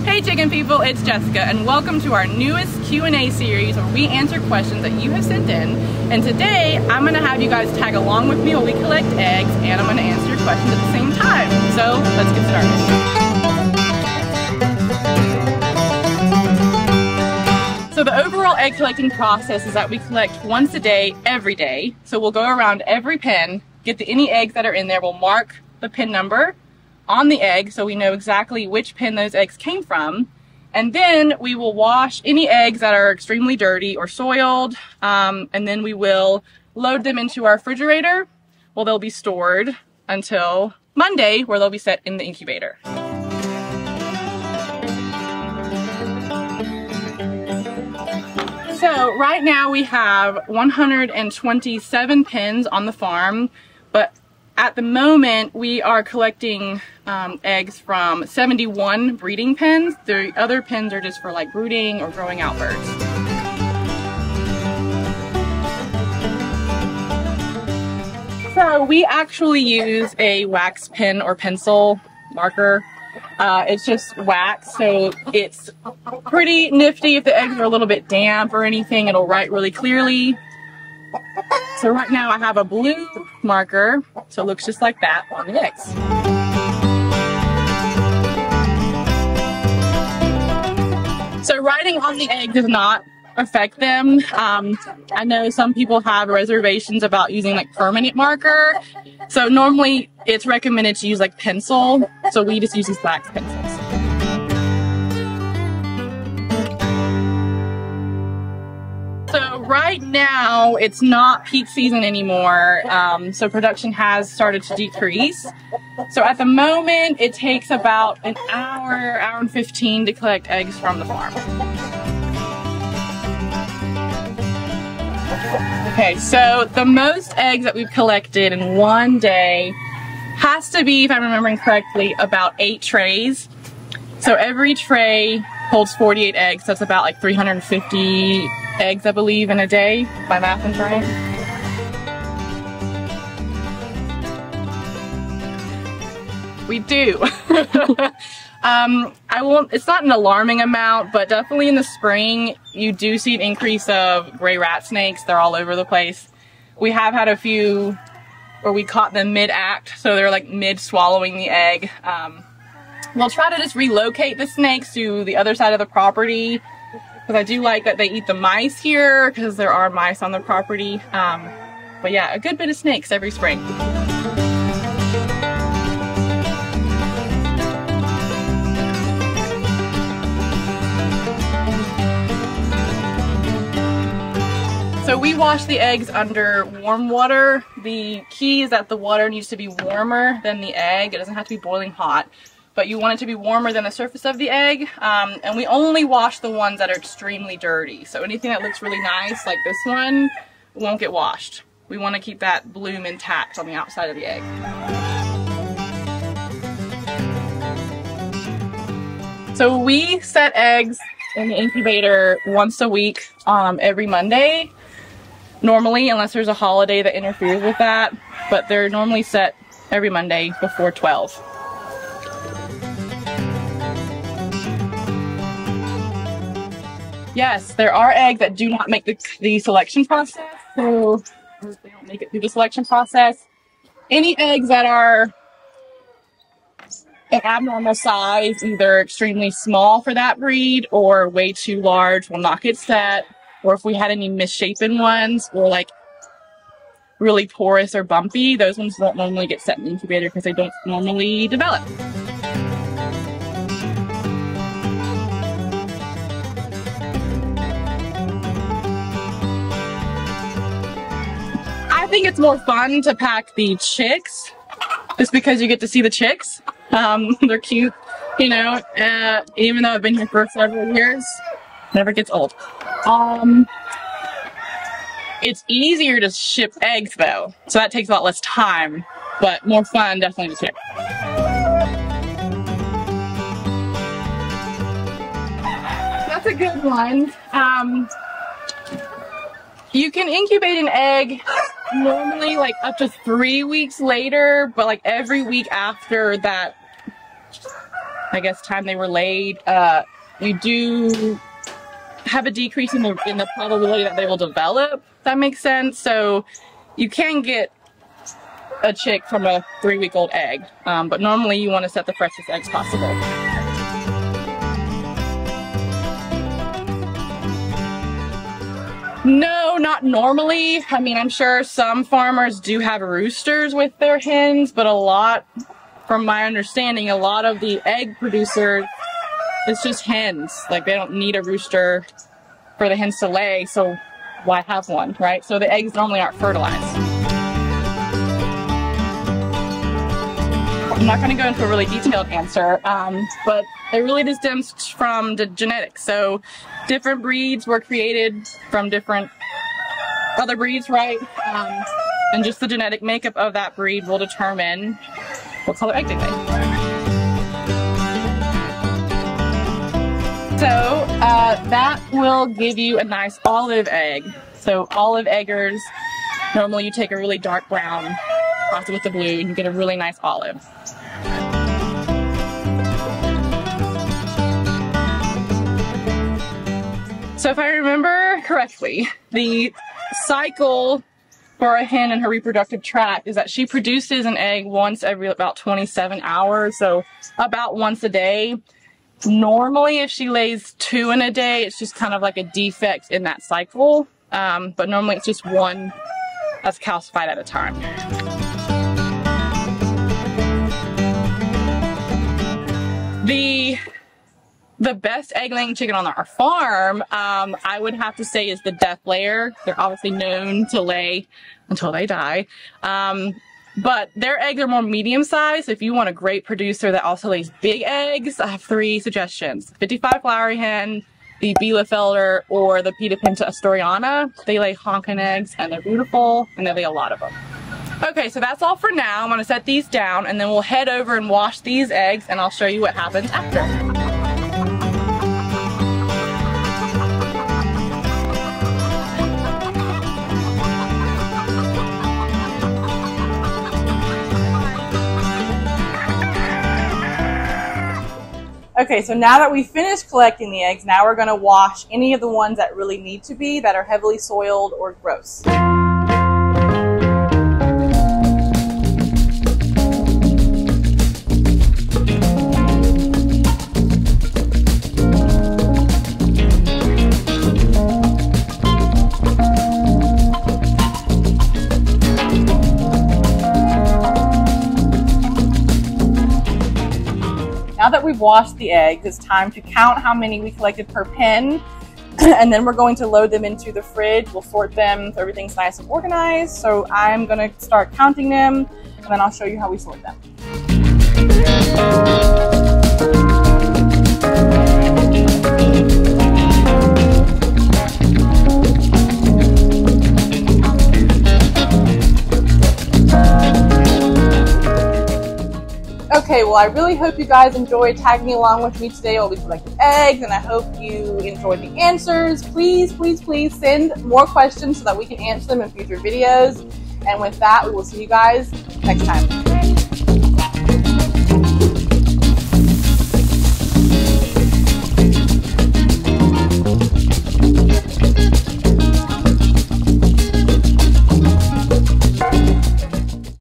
Hey chicken people, it's Jessica and welcome to our newest Q&A series where we answer questions that you have sent in. And today I'm going to have you guys tag along with me while we collect eggs, and I'm going to answer your questions at the same time. So let's get started. So the overall egg collecting process is that we collect once a day, every day. So we'll go around every pen, get any eggs that are in there, we'll mark the pin number on the egg so we know exactly which pen those eggs came from, and then we will wash any eggs that are extremely dirty or soiled, and then we will load them into our refrigerator where they'll be stored until Monday, where they'll be set in the incubator. So right now we have 127 pens on the farm, but at the moment, we are collecting eggs from 71 breeding pens. The other pens are just for like brooding or growing out birds. So we actually use a wax pen or pencil marker. It's just wax, so it's pretty nifty. If the eggs are a little bit damp or anything, it'll write really clearly. So right now I have a blue marker, so it looks just like that on the eggs. So writing on the egg does not affect them. I know some people have reservations about using like permanent marker. So normally it's recommended to use like pencil. So we just use these wax pencils. So right now it's not peak season anymore, so production has started to decrease. So at the moment it takes about an hour and 15 to collect eggs from the farm. Okay, so the most eggs that we've collected in one day has to be, if I'm remembering correctly, about 8 trays. So every tray holds 48 eggs, so it's about like 350 eggs, I believe, in a day. My math is right. We do. It's not an alarming amount, but definitely in the spring, you do see an increase of gray rat snakes. They're all over the place. We have had a few where we caught them mid-act, so they're like mid-swallowing the egg. We'll try to just relocate the snakes to the other side of the property, because I do like that they eat the mice here, because there are mice on the property. But yeah, a good bit of snakes every spring. So we wash the eggs under warm water. The key is that the water needs to be warmer than the egg. It doesn't have to be boiling hot, but you want it to be warmer than the surface of the egg. And we only wash the ones that are extremely dirty. So anything that looks really nice, like this one, won't get washed. We want to keep that bloom intact on the outside of the egg. So we set eggs in the incubator once a week, every Monday. Normally, unless there's a holiday that interferes with that, but they're normally set every Monday before 12. Yes, there are eggs that do not make the selection process, so they don't make it through the selection process. Any eggs that are an abnormal size, either extremely small for that breed or way too large, will not get set. Or if we had any misshapen ones or like really porous or bumpy, those ones won't normally get set in the incubator because they don't normally develop. I think it's more fun to pack the chicks just because you get to see the chicks. They're cute, you know, even though I've been here for several years, never gets old. It's easier to ship eggs though, so that takes a lot less time, but more fun definitely to ship. That's a good one. You can incubate an egg normally like up to 3 weeks later, but like every week after that I guess, time they were laid, you do have a decrease in the probability that they will develop, if that makes sense. So you can get a chick from a 3-week-old egg, but normally you want to set the freshest eggs possible. No, not normally. I mean, I'm sure some farmers do have roosters with their hens, but a lot, from my understanding, a lot of the egg producers, it's just hens. Like, they don't need a rooster for the hens to lay, so why have one, right? So the eggs normally aren't fertilized. I'm not going to go into a really detailed answer, but it really just stems from the genetics. So different breeds were created from different other breeds, right? And just the genetic makeup of that breed will determine what color egg they lay. So that will give you a nice olive egg. So olive eggers, normally you take a really dark brown, cross it with the blue, and you get a really nice olive. So if I remember correctly, the cycle for a hen in her reproductive tract is that she produces an egg once every about 27 hours, so about once a day. Normally, if she lays 2 in a day, it's just kind of like a defect in that cycle, but normally it's just one that's calcified at a time. The best egg-laying chicken on our farm, I would have to say, is the death layer. They're obviously known to lay until they die. But their eggs are more medium-sized. If you want a great producer that also lays big eggs, I have 3 suggestions. 55 flowery hen, the Bielefelder, or the Pita Pinta Asturiana. They lay honkin' eggs, and they're beautiful, and they lay a lot of them. Okay, so that's all for now. I'm going to set these down, and then we'll head over and wash these eggs, and I'll show you what happens after. Okay, so now that we've finished collecting the eggs, now we're going to wash any of the ones that really need to be, that are heavily soiled or gross. Now that we've washed the eggs, it's time to count how many we collected per pen, and then we're going to load them into the fridge. We'll sort them so everything's nice and organized. So I'm going to start counting them, and then I'll show you how we sort them. Okay, well, I really hope you guys enjoyed tagging along with me today while we collected eggs, and I hope you enjoyed the answers. Please, please, please send more questions so that we can answer them in future videos. And with that, we will see you guys next time.